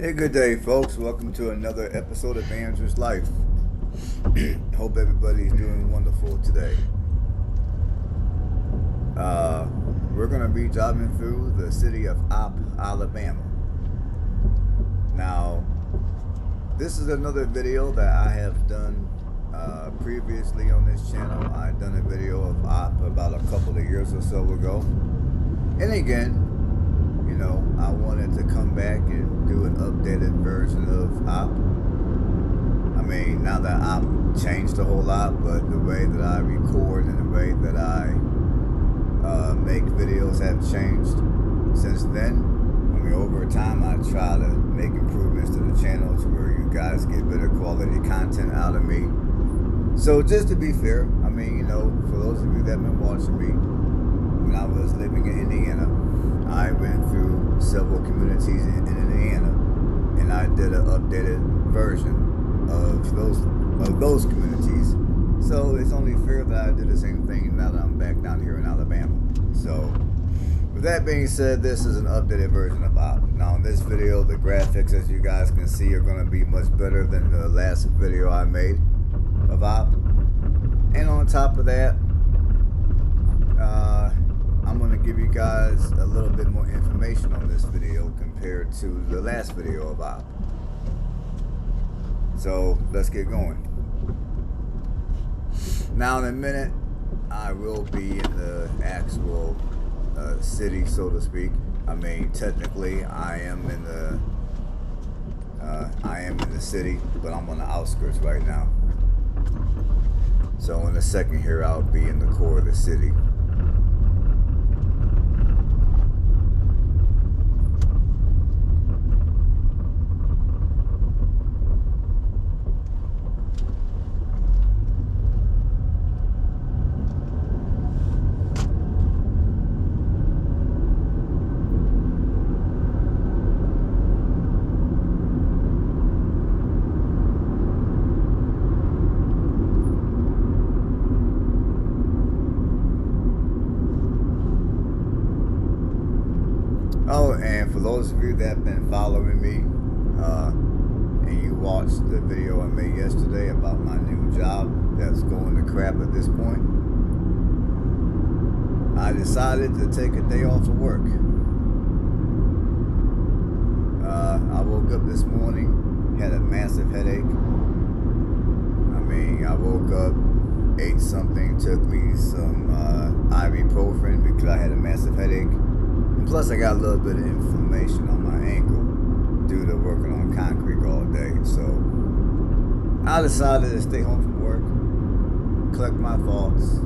Hey, good day, folks. Welcome to another episode of Andrew's Life. Hope everybody's doing wonderful today. We're going to be driving through the city of Opp, Alabama. Now, this is another video that I have done previously on this channel. I've done a video of Opp about a couple of years or so ago. And again, I wanted to come back and do an updated version of Opp. I mean, now that Opp changed a whole lot, but the way that I record and the way that I make videos have changed since then. I mean, over time, I try to make improvements to the channel to where you guys get better quality content out of me. So just to be fair, I mean, for those of you that have been watching me, when I was living in Indiana, I went through several communities in Indiana, and I did an updated version of those communities. So it's only fair that I did the same thing now that I'm back down here in Alabama. So with that being said, this is an updated version of Opp. Now in this video, the graphics, as you guys can see, are going to be much better than the last video I made of Opp. And on top of that, I'm going to give you guys a little bit more information on this video compared to the last video of Opp. So let's get going. Now in a minute, I will be in the actual city, so to speak. I mean, technically, I am in the city, but I'm on the outskirts right now. So in a second here, I'll be in the core of the city. Oh, and for those of you that have been following me, and you watched the video I made yesterday about my new job that's going to crap at this point, I decided to take a day off of work. I woke up this morning, had a massive headache. I mean, I woke up, ate something, took me some ibuprofen because I had a massive headache. Plus, I got a little bit of inflammation on my ankle due to working on concrete all day. So I decided to stay home from work, collect my thoughts,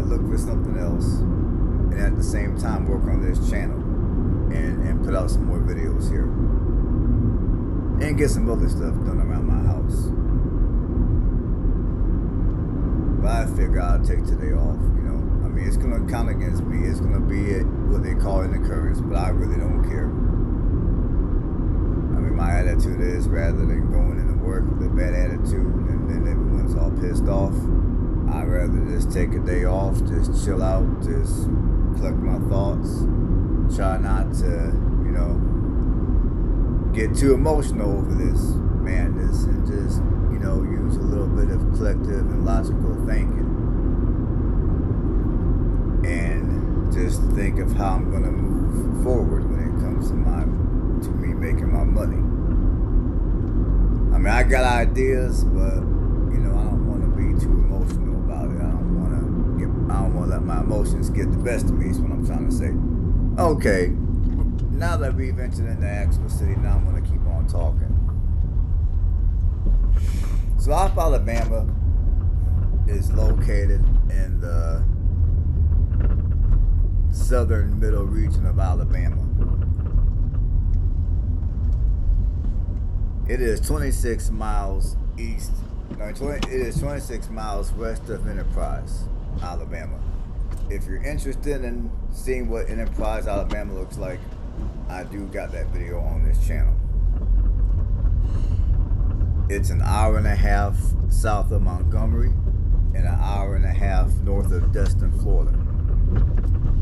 look for something else, and at the same time work on this channel and put out some more videos here and get some other stuff done around my house. But I figure I'll take today off, I mean, it's going to count against me. It's going to be what they call an occurrence, but I really don't care. I mean, my attitude is rather than going into work with a bad attitude and then everyone's all pissed off, I'd rather just take a day off, just chill out, just collect my thoughts, try not to, get too emotional over this madness and just, use a little bit of collective and logical thinking. And just think of how I'm going to move forward when it comes to me making my money. I mean, I got ideas, but I don't want to be too emotional about it. I don't want to let my emotions get the best of me. Is what I'm trying to say. Okay, now that we've entered into the actual city, now I'm going to keep on talking. So, Opp, Alabama is located in the southern middle region of Alabama. It is 26 miles east. It is 26 miles west of Enterprise, Alabama. If you're interested in seeing what Enterprise, Alabama looks like, I do got that video on this channel. It's an hour and a half south of Montgomery and an hour and a half north of Destin, Florida.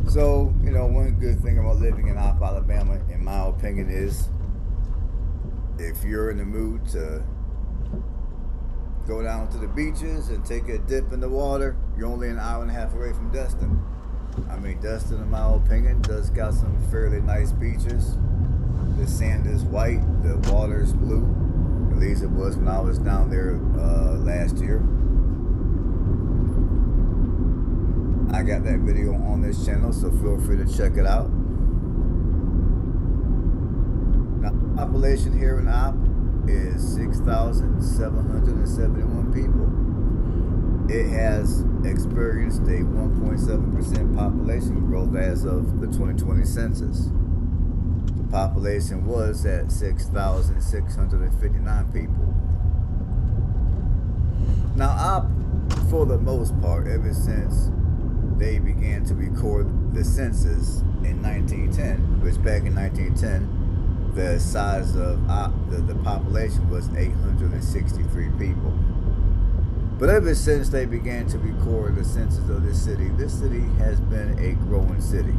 So, one good thing about living in Opp, Alabama, in my opinion, is if you're in the mood to go down to the beaches and take a dip in the water, you're only an hour and a half away from Destin. I mean, Destin, in my opinion, does got some fairly nice beaches. The sand is white, the water is blue. At least it was when I was down there last year. I got that video on this channel, so feel free to check it out. Now, the population here in Opp is 6,771 people. It has experienced a 1.7% population growth as of the 2020 census. The population was at 6,659 people. Now, Opp, for the most part, ever since they began to record the census in 1910, which back in 1910, the size of the population was 863 people. But ever since they began to record the census of this city has been a growing city.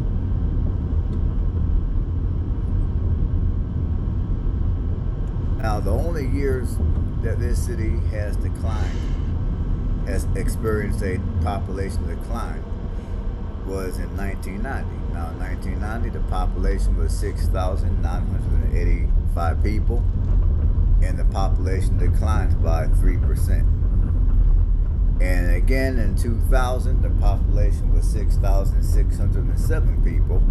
Now, the only years that this city has experienced a population decline, was in 1990. Now, in 1990, the population was 6,985 people, and the population declined by 3%. And again, in 2000, the population was 6,607 people,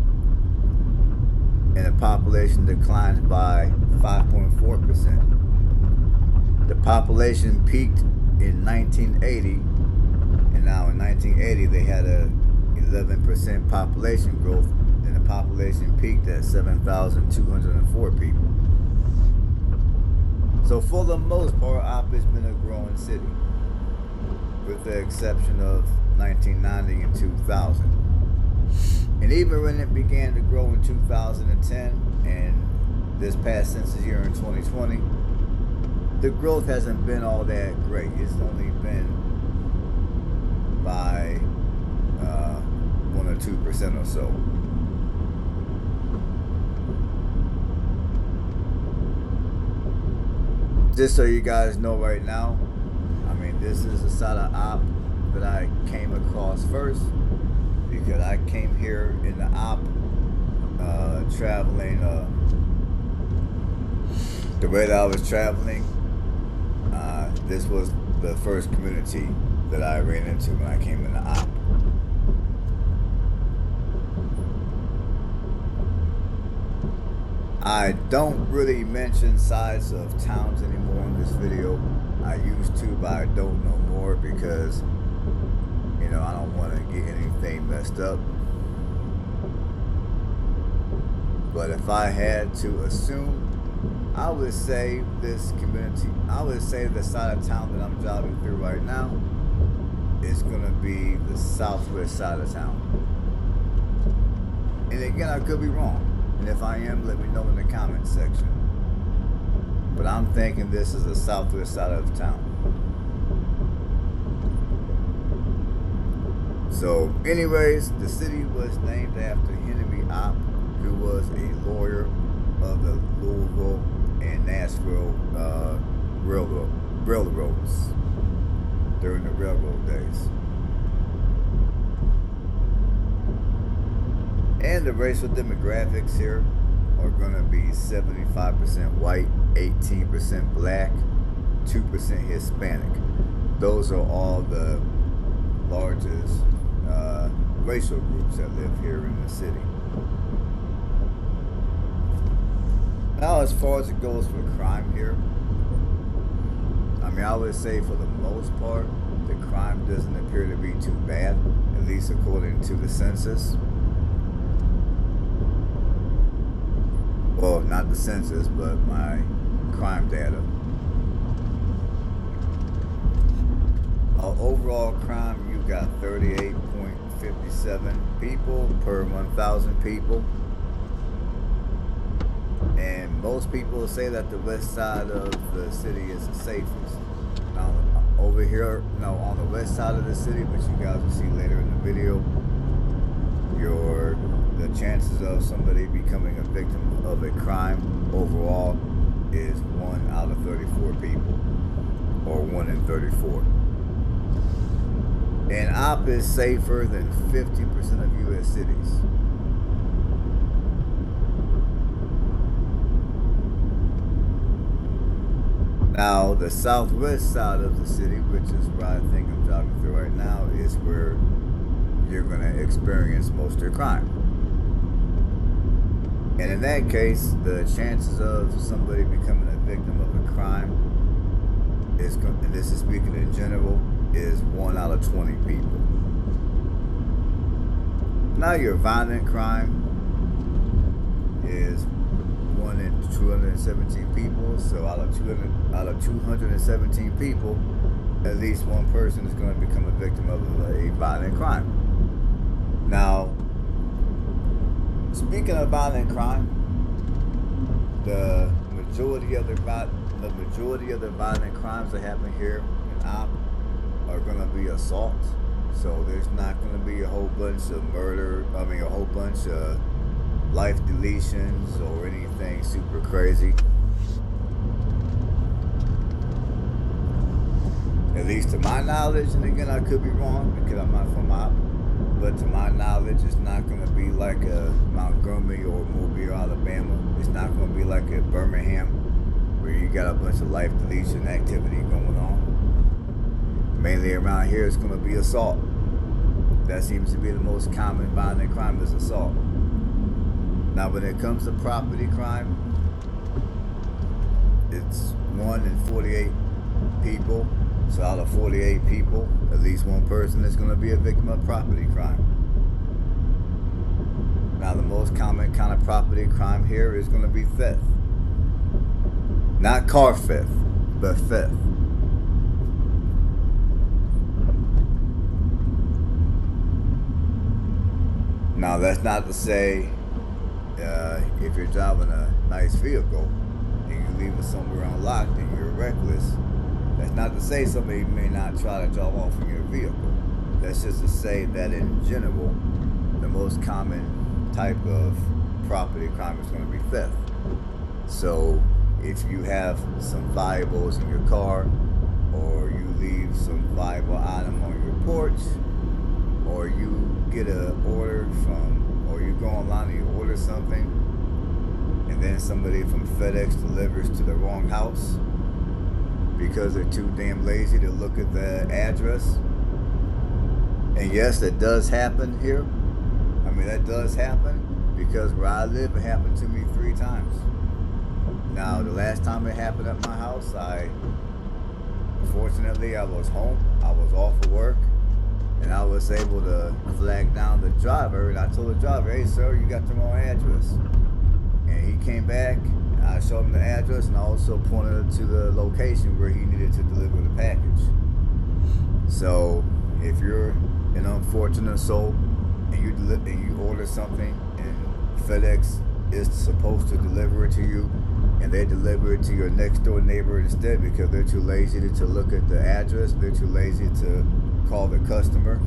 and the population declined by 5.4%. The population peaked in 1980, and now in 1980, they had a 11% population growth, and the population peaked at 7,204 people. So for the most part, Opp has been a growing city, with the exception of 1990 and 2000. And even when it began to grow in 2010 and this past census year in 2020, the growth hasn't been all that great. It's only been by 1 or 2% or so. Just so you guys know right now, I mean, this is the side of Opp that I came across first, because I came here in the Opp traveling, the way that I was traveling, this was the first community that I ran into when I came into Opp. I don't really mention sides of towns anymore in this video. I used to, but I don't know more because, you know, I don't want to get anything messed up. But if I had to assume, I would say this community, I would say the side of town that I'm driving through right now is going to be the southwest side of town. And again, I could be wrong. And if I am, let me know in the comment section. But I'm thinking this is the southwest side of town. So anyways, the city was named after Henry Opp, who was a lawyer of the Louisville and Nashville railroads during the railroad days. And the racial demographics here are going to be 75% white, 18% black, 2% Hispanic. Those are all the largest racial groups that live here in the city. Now, as far as it goes for crime here, I mean, I would say for the most part, the crime doesn't appear to be too bad, at least according to the census. Well, not the census, but my crime data. Overall crime, you got 38.57 people per 1,000 people. And most people say that the west side of the city is the safest. Now, over here, on the west side of the city, which you guys will see later in the video, the chances of somebody becoming a victim of a crime overall is 1 out of 34 people, or 1 in 34. And Opp is safer than 50% of U.S. cities. Now, the southwest side of the city, which is where I think I'm driving through right now, is where you're going to experience most of your crime. And in that case, the chances of somebody becoming a victim of a crime is, and this is speaking in general, is 1 out of 20 people. Now, your violent crime is 1 in 217 people. So out of 217 people, at least one person is going to become a victim of a violent crime. Now, speaking of violent crime, the majority of the violent crimes that happen here in Opp are going to be assault. So there's not going to be a whole bunch of a whole bunch of life deletions or anything super crazy. At least to my knowledge, and again, I could be wrong because I'm not from Opp, but to my knowledge, it's not going to be like a Montgomary or Montgomary, Alabama. It's not going to be like a Birmingham where you got a bunch of life deletion activity going on. Mainly around here, it's going to be assault. That seems to be the most common violent crime, is assault. Now, when it comes to property crime, it's 1 in 48 people. So out of 48 people, at least one person is going to be a victim of property crime. Now, the most common kind of property crime here is going to be theft. Not car theft, but theft. Now, that's not to say if you're driving a nice vehicle and you leave it somewhere unlocked and you're reckless, that's not to say somebody may not try to drive off in your vehicle. That's just to say that in general, the most common type of property crime is going to be theft. So if you have some valuables in your car, or you leave some valuable item on your porch, or you get an order or you go online and you order something, and then somebody from FedEx delivers to the wrong house because they're too damn lazy to look at the address. And yes, that does happen here. I mean, that does happen because where I live, it happened to me 3 times. Now, the last time it happened at my house, fortunately, I was home. I was off of work. And I was able to flag down the driver, and I told the driver, "Hey, sir, you got the wrong address." And he came back, and I showed him the address, and I also pointed to the location where he needed to deliver the package. So, if you're an unfortunate soul, and you order something, and FedEx is supposed to deliver it to you, and they deliver it to your next door neighbor instead because they're too lazy to look at the address, they're too lazy to call the customer,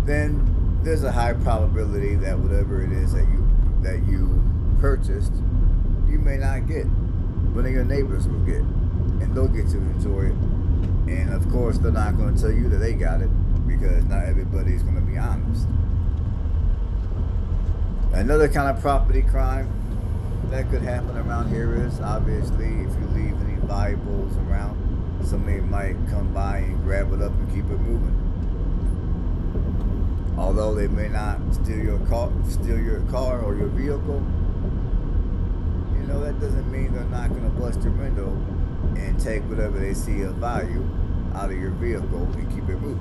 then there's a high probability that whatever it is that you purchased, you may not get. One of your neighbors will get, and they'll get to enjoy it. And of course, they're not going to tell you that they got it because not everybody's going to be honest. Another kind of property crime that could happen around here is obviously if you leave any valuables around, somebody might come by and grab it up and keep it moving. Although they may not steal your car or your vehicle, that doesn't mean they're not going to bust your window and take whatever they see of value out of your vehicle and keep it moving.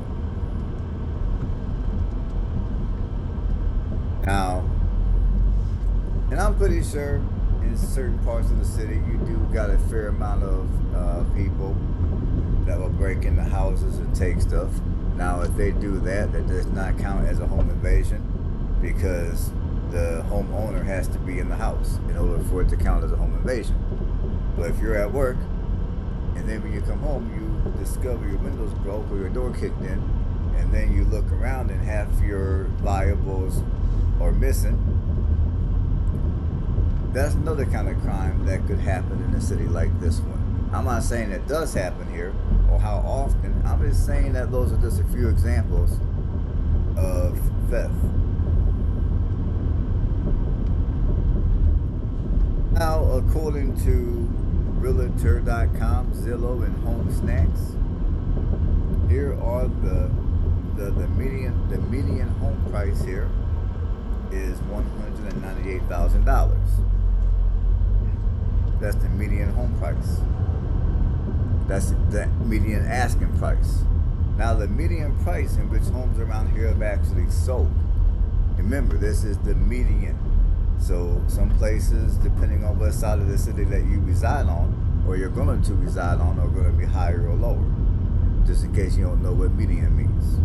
Now, and I'm pretty sure in certain parts of the city you do got a fair amount of people that will break into houses and take stuff. Now, if they do that, that does not count as a home invasion because the homeowner has to be in the house in order for it to count as a home invasion. But if you're at work and then when you come home, you discover your windows broke or your door kicked in, and then you look around and half your valuables are missing, That's another kind of crime that could happen in a city like this one. I'm not saying it does happen here or how often. I'm just saying that those are just a few examples of theft. Now, according to Realtor.com, Zillow, and Home Snacks, here are the median home price here is $198,000. That's the median home price. That's the median asking price. Now, the median price in which homes around here have actually sold. Remember, this is the median. So some places, depending on what side of the city that you reside on, or you're going to reside on, are going to be higher or lower. Just in case you don't know what median means.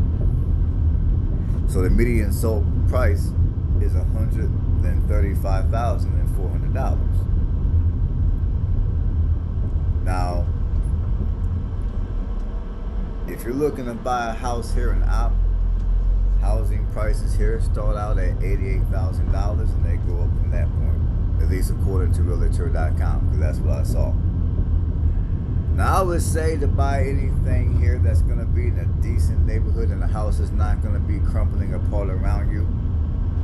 So the median sold price is $135,400. Now, if you're looking to buy a house here in Opp, housing prices here start out at $88,000 and they go up from that point, at least according to Realtor.com, because that's what I saw. Now, I would say to buy anything here that's going to be in a decent neighborhood and the house is not going to be crumbling apart around you,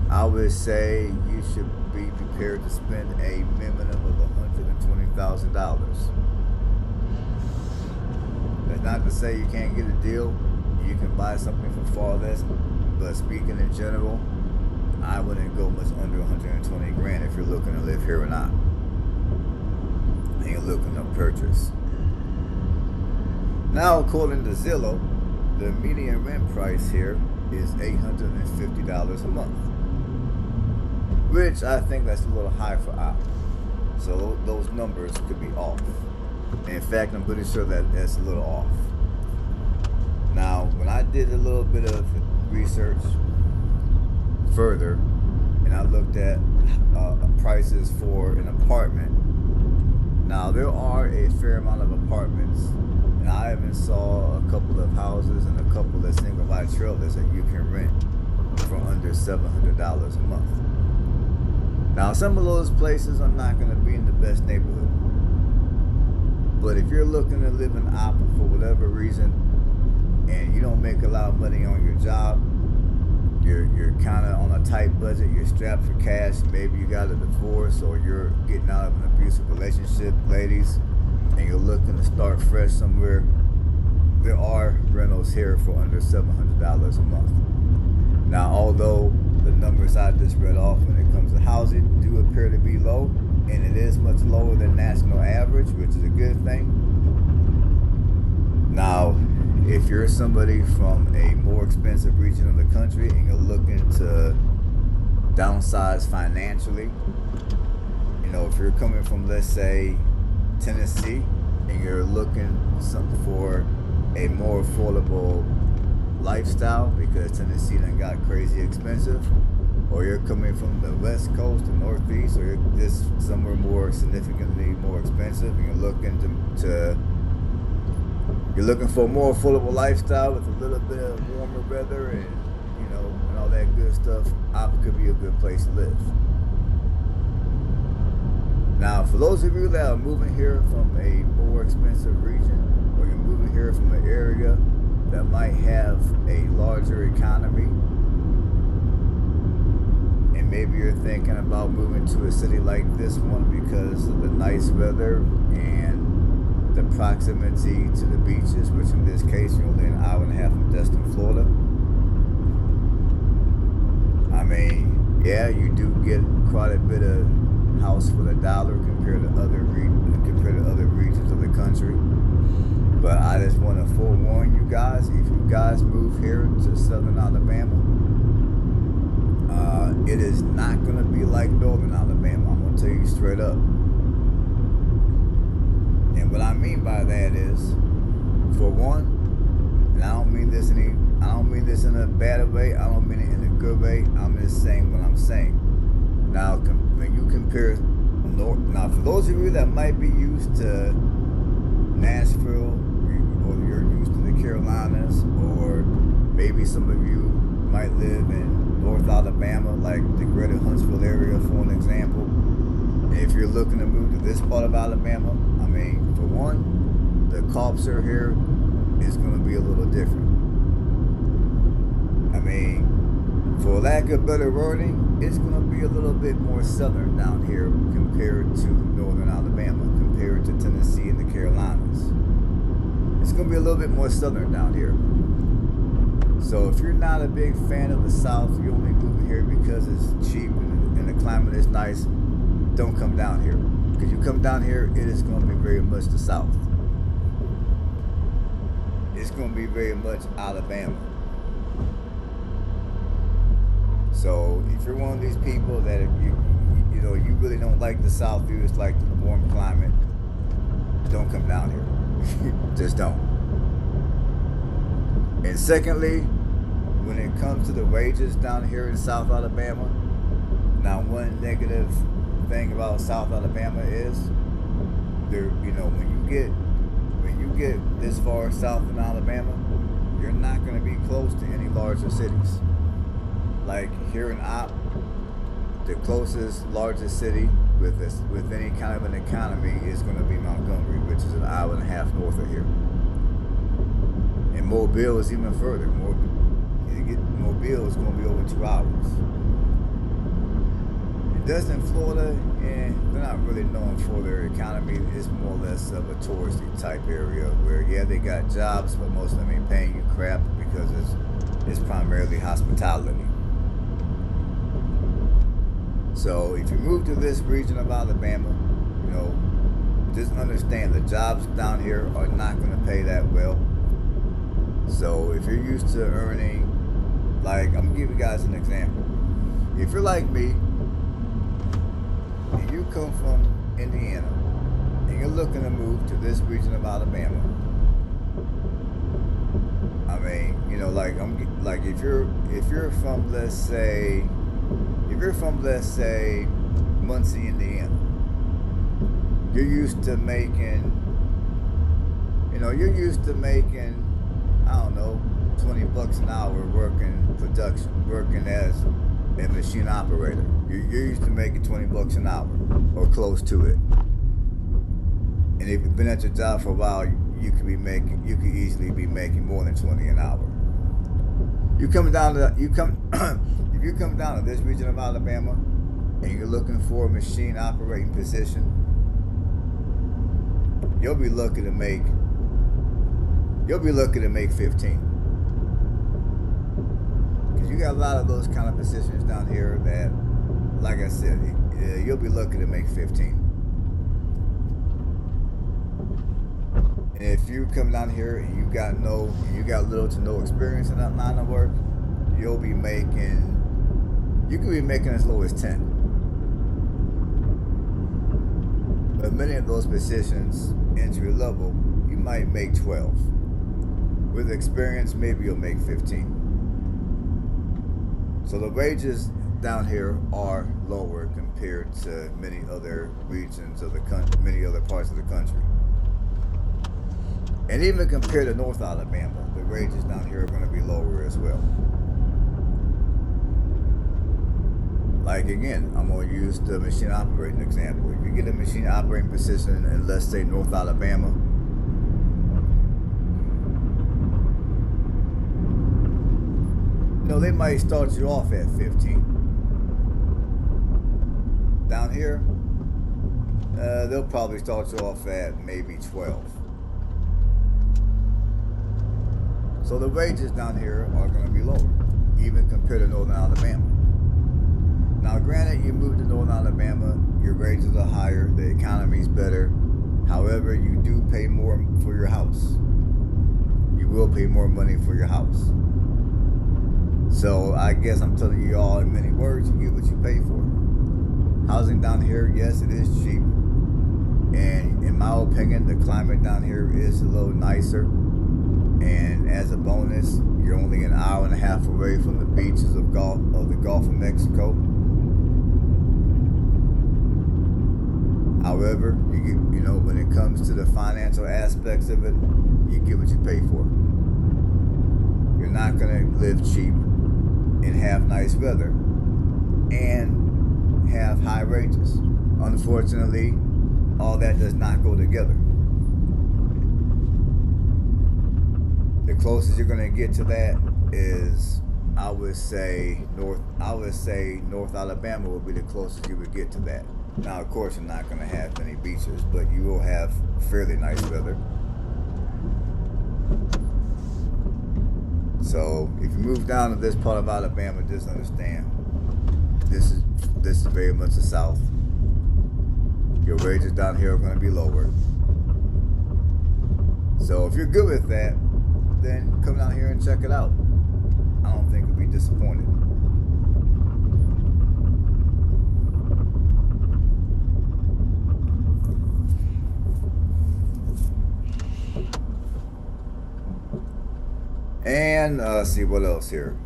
I would say you should be prepared to spend a minimum of $120,000. That's not to say you can't get a deal. You can buy something for far less, but speaking in general, I wouldn't go much under 120 grand if you're looking to live here or not, and you're looking to purchase. Now, according to Zillow, the median rent price here is $850 a month, which I think that's a little high for Opp. So those numbers could be off. In fact, I'm pretty sure that that's a little off. Now, when I did a little bit of research further, and I looked at prices for an apartment. Now, there are a fair amount of apartments, and I even saw a couple of houses and a couple of single wide trailers that you can rent for under $700 a month. Now, some of those places are not going to be in the best neighborhood. But if you're looking to live in Opp for whatever reason, and you don't make a lot of money on your job, you're kind of on a tight budget, you're strapped for cash, maybe you got a divorce or you're getting out of an abusive relationship, ladies, and you're looking to start fresh somewhere, there are rentals here for under $700 a month. Now, although the numbers I just read off when it comes to housing do appear to be low, and it is much lower than national average, which is a good thing. Now, if you're somebody from a more expensive region of the country and you're looking to downsize financially, if you're coming from, let's say, Tennessee, and you're looking for a more affordable lifestyle because Tennessee done got crazy expensive, or you're coming from the West Coast, the Northeast, or you're just somewhere more significantly more expensive, and you're looking you're looking for a more affordable lifestyle with a little bit of warmer weather and and all that good stuff, Opp could be a good place to live. Now, for those of you that are moving here from a more expensive region, or you're moving here from an area that might have a larger economy, and maybe you're thinking about moving to a city like this one because of the nice weather and the proximity to the beaches, which in this case you're only an hour and a half from Destin, Florida. I mean, yeah, you do get quite a bit of house for the dollar compared to other regions of the country. But I just want to forewarn you guys, if you guys move here to Southern Alabama, it is not going to be like Northern Alabama. I'm going to tell you straight up. And what I mean by that is, for one, and I don't mean this in a bad way, I don't mean it in a good way, I'm just saying what I'm saying. Now, when you compare, now for those of you that might be used to Nashville, or you're used to the Carolinas, or maybe some of you might live in North Alabama, like the greater Huntsville area, for an example. And if you're looking to move to this part of Alabama, I mean, for one, the costs are here is going to be a little different. I mean, for lack of better wording, it's going to be a little bit more southern down here compared to northern Alabama, compared to Tennessee and the Carolinas. It's going to be a little bit more southern down here. So if you're not a big fan of the South, you're only moving here because it's cheap and the climate is nice, don't come down here. Because you come down here, it is going to be very much the South. It's going to be very much Alabama. So if you're one of these people that you really don't like the South, you just like the warm climate, don't come down here. Just don't. And secondly, when it comes to the wages down here in South Alabama, now one negative thing about South Alabama is when you get this far south in Alabama, you're not going to be close to any larger cities. Like here in Opp, the closest largest city with any kind of an economy is going to be Montgomery, which is an hour and a half north of here. And Mobile is even further. Mobile is going to be over 2 hours. And Destin, Florida, they're not really known for their economy. It's more or less of a touristy type area where, yeah, they got jobs, but most of them ain't paying you crap because it's primarily hospitality. So if you move to this region of Alabama, just understand the jobs down here are not going to pay that well. So if you're used to earning, like, I'm going to give you guys an example. If you're like me, and you come from Indiana, and you're looking to move to this region of Alabama, I mean, if you're from, let's say, Muncie, Indiana, you're used to making, I don't know, $20 an hour working as a machine operator. You're used to making $20 an hour or close to it. And if you've been at your job for a while, you could easily be making more than 20 an hour. If you come down to this region of Alabama and you're looking for a machine operating position, you'll be lucky to make 15. Because you got a lot of those kind of positions down here that, like I said, you'll be lucky to make 15. And if you come down here and you got little to no experience in that line of work, you could be making as low as 10. But many of those positions, entry level, you might make 12. With experience, maybe you'll make 15. So the wages down here are lower compared to many other regions of the country, many other parts of the country. And even compared to North Alabama, the wages down here are going to be lower as well. Like again, I'm going to use the machine operating example. If you get a machine operating position in, let's say, North Alabama, they might start you off at 15. Down here, they'll probably start you off at maybe 12. So the wages down here are going to be lower, even compared to Northern Alabama. Now, granted, you move to Northern Alabama, your wages are higher, the economy's better. However, you do pay more for your house. You will pay more money for your house. So I guess I'm telling you all in many words, you get what you pay for. Housing down here, yes, it is cheap. And in my opinion, the climate down here is a little nicer. And as a bonus, you're only an hour and a half away from the beaches of the Gulf of Mexico. However, when it comes to the financial aspects of it, you get what you pay for. You're not going to live cheap and have nice weather and have high wages. unfortunately, all that does not go together. The closest you're gonna get to that is, I would say North Alabama would be the closest you would get to that. Now, of course, you're not gonna have many beaches, but you will have fairly nice weather. So if you move down to this part of Alabama, just understand this is very much the South. Your wages down here are going to be lower. So if you're good with that, then come down here and check it out. I don't think you'll be disappointed. And see what else here.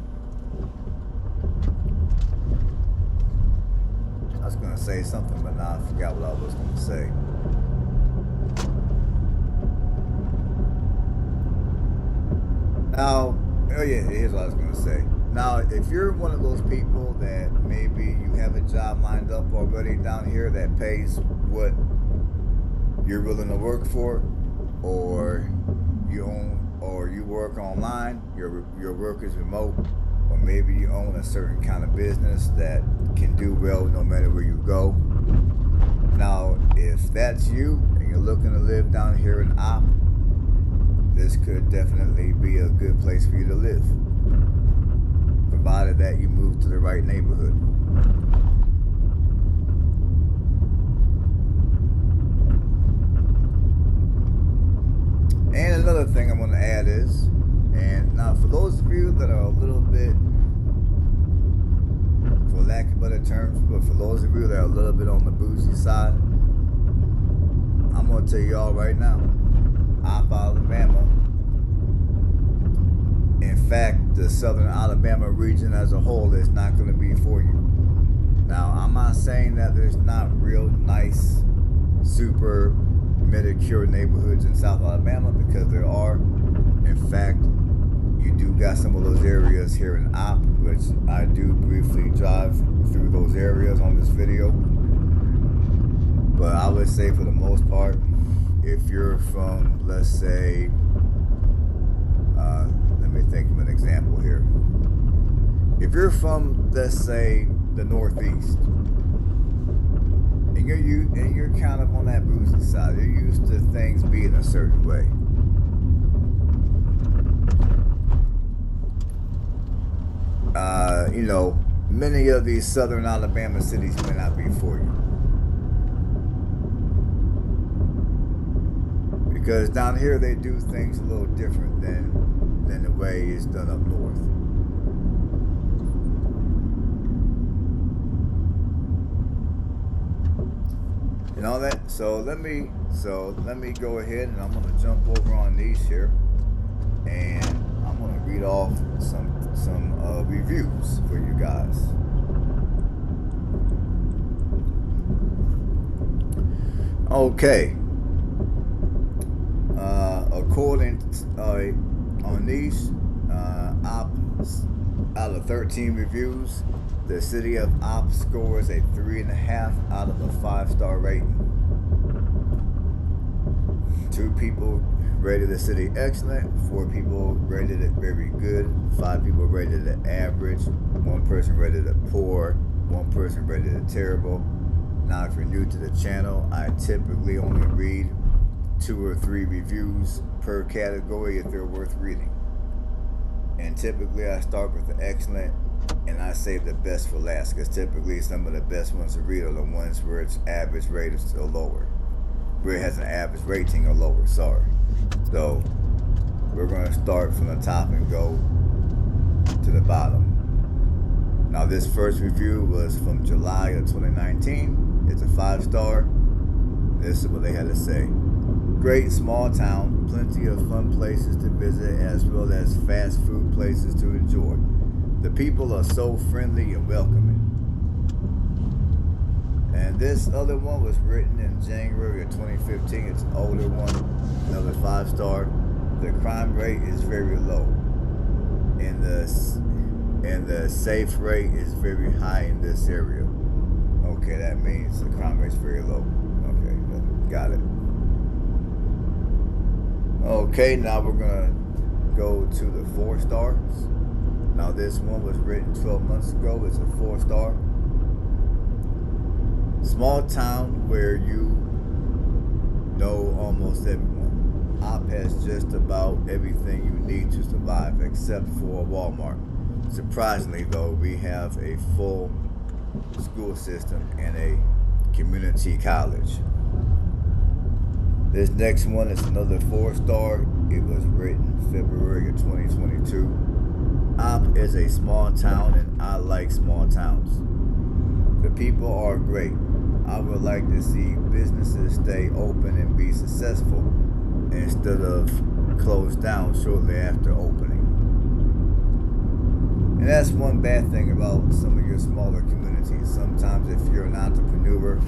I was gonna say something, but now I forgot what I was gonna say. Now, oh yeah, here's what I was gonna say. Now, if you're one of those people that maybe you have a job lined up already down here that pays what you're willing to work for, or you work online, your work is remote, or maybe you own a certain kind of business that can do well no matter where you go. Now, if that's you and you're looking to live down here in Opp, this could definitely be a good place for you to live, provided that you move to the right neighborhood. And another thing I'm going to add is, and now for those of you that are a little bit, for lack of better terms, but for those of you that are a little bit on the bougie side, I'm going to tell you all right now, Opp Alabama, in fact, the southern Alabama region as a whole is not going to be for you. Now, I'm not saying that there's not real nice, super Medicare neighborhoods in South Alabama, because there are. In fact, you do got some of those areas here in Opp, which I do briefly drive through those areas on this video. But I would say for the most part, if you're from, let's say, let me think of an example here. If you're from, let's say, the Northeast, and you're kind of on that bougie side, you're used to things being a certain way. Many of these southern Alabama cities may not be for you, because down here they do things a little different than the way it's done up north. And all that. So let me go ahead, and I'm gonna jump over on these here, and I'm gonna read off some reviews for you guys. Okay. According on these, out of 13 reviews, the city of Opp scores a 3.5 out of a 5-star rating. 2 people rated the city excellent, 4 people rated it very good, 5 people rated it average, 1 person rated it poor, 1 person rated it terrible. Now, if you're new to the channel, I typically only read 2 or 3 reviews per category if they're worth reading. And typically I start with the excellent, and I save the best for last, because typically some of the best ones to read are the ones where its average rate is still lower, where it has an average rating or lower, sorry. So we're going to start from the top and go to the bottom. Now, this first review was from July of 2019. It's a 5-star. This is what they had to say. Great small town, plenty of fun places to visit, as well as fast food places to enjoy. The people are so friendly and welcoming. And this other one was written in January of 2015. It's an older one, another 5-star. The crime rate is very low, and the safe rate is very high in this area. Okay, that means the crime rate's very low. Okay, got it. Okay, now we're gonna go to the 4 stars. Now this one was written 12 months ago. It's a 4-star. Small town where you know almost everyone. Opp has just about everything you need to survive except for a Walmart. Surprisingly though, we have a full school system and a community college. This next one is another 4-star. It was written February of 2022. Opp is a small town and I like small towns. The people are great. I would like to see businesses stay open and be successful instead of close down shortly after opening. And that's one bad thing about some of your smaller communities. Sometimes if you're an entrepreneur,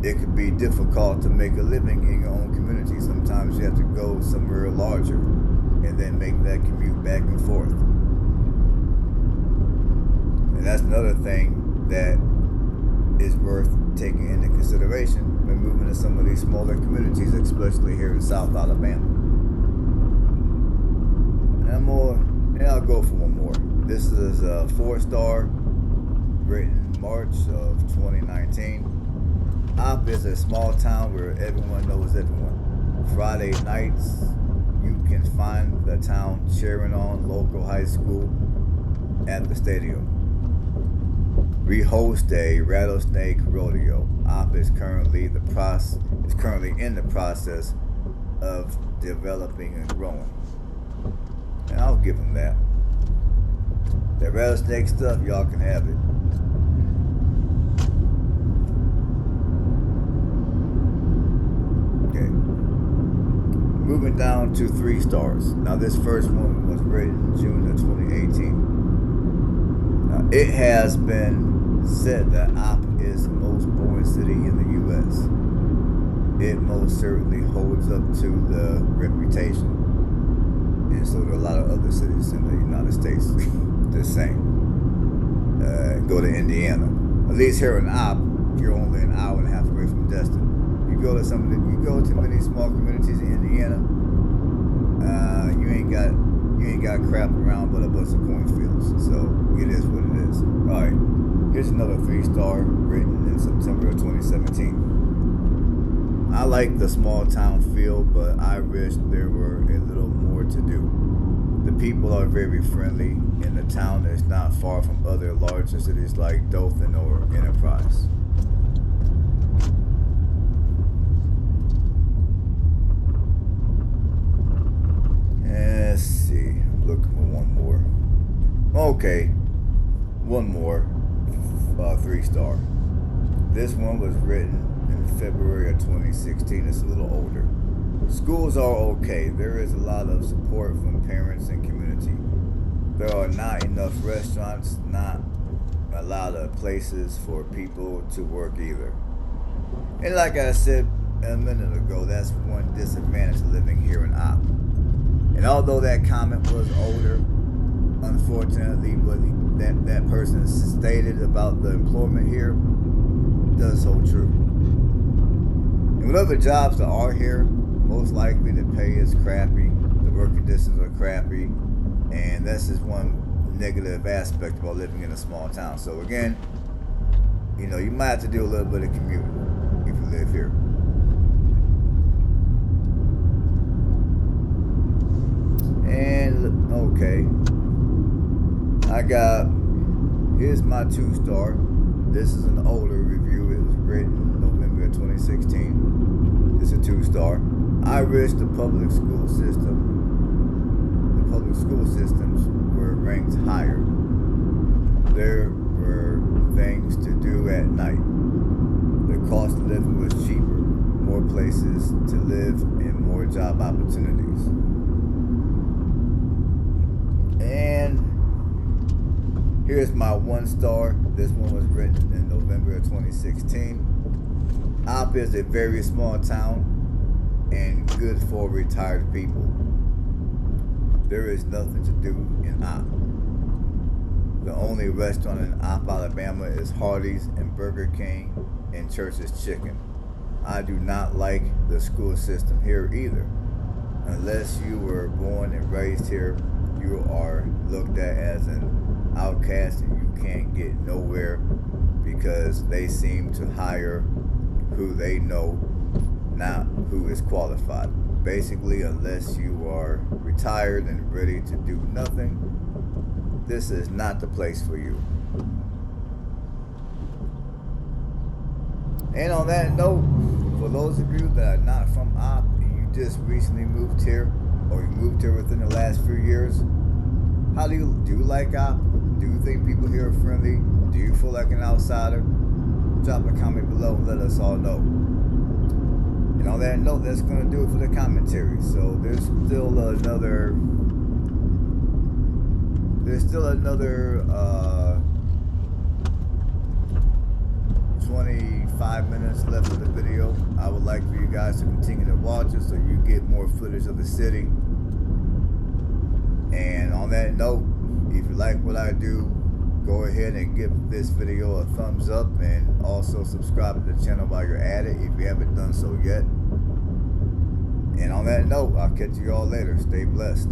it could be difficult to make a living in your own community. Sometimes you have to go somewhere larger and then make that commute back and forth. And that's another thing that is worth taking into consideration when moving to some of these smaller communities, especially here in South Alabama. And I'll go for one more. This is a 4-star, written March of 2019. Opp is a small town where everyone knows everyone. Friday nights, you can find the town cheering on local high school at the stadium. We host a rattlesnake rodeo. Opp is currently in the process of developing and growing. And I'll give them that. That rattlesnake stuff, y'all can have it. Okay. Moving down to 3 stars. Now this first one was written June of 2018. Now it has been said that Opp is the most boring city in the U.S. It most certainly holds up to the reputation. And so do a lot of other cities in the United States. The same. Go to Indiana. At least here in Opp, you're only an hour and a half away from Destin. You go to many small communities in Indiana, you ain't got crap around but a bunch of cornfields. So it is what it is. All right. Here's another 3-star written in September of 2017. I like the small town feel, but I wish there were a little more to do. The people are very friendly, and the town is not far from other larger cities like Dothan or Enterprise. Let's see, I'm looking for one more. Okay, one more 3-star. This one was written in February of 2016. It's a little older. Schools are okay. There is a lot of support from parents and community. There are not enough restaurants, not a lot of places for people to work either. And like I said a minute ago, that's one disadvantage of living here in Opp. And although that comment was older, unfortunately what that person stated about the employment here does hold true. And whatever jobs that are here, most likely the pay is crappy, the work conditions are crappy, and that's just one negative aspect about living in a small town. So again, you might have to do a little bit of commuting if you live here. And okay, here's my 2-star. This is an older review. It was written November of 2016. It's a 2-star. I wish the public school systems were ranked higher. There were things to do at night. The cost of living was cheaper, more places to live, and more job opportunities. And here's my 1-star. This one was written in November of 2016. Opp is a very small town and good for retired people. There is nothing to do in Opp. The only restaurant in Opp Alabama is Hardee's and Burger King and Church's Chicken. I do not like the school system here either. Unless you were born and raised here, you are looked at as an outcast and you can't get nowhere because they seem to hire who they know, not who is qualified. Basically, unless you are retired and ready to do nothing, this is not the place for you. And on that note, for those of you that are not from Opp and you just recently moved here, or you moved here within the last few years, how do you like Opp? Do you think people here are friendly? Do you feel like an outsider? Drop a comment below and let us all know. And on that note, that's going to do it for the commentary. So there's still another 25 minutes left of the video. I would like for you guys to continue to watch it so you get more footage of the city. And on that note, if you like what I do, go ahead and give this video a thumbs up and also subscribe to the channel while you're at it if you haven't done so yet. And on that note, I'll catch you all later. Stay blessed.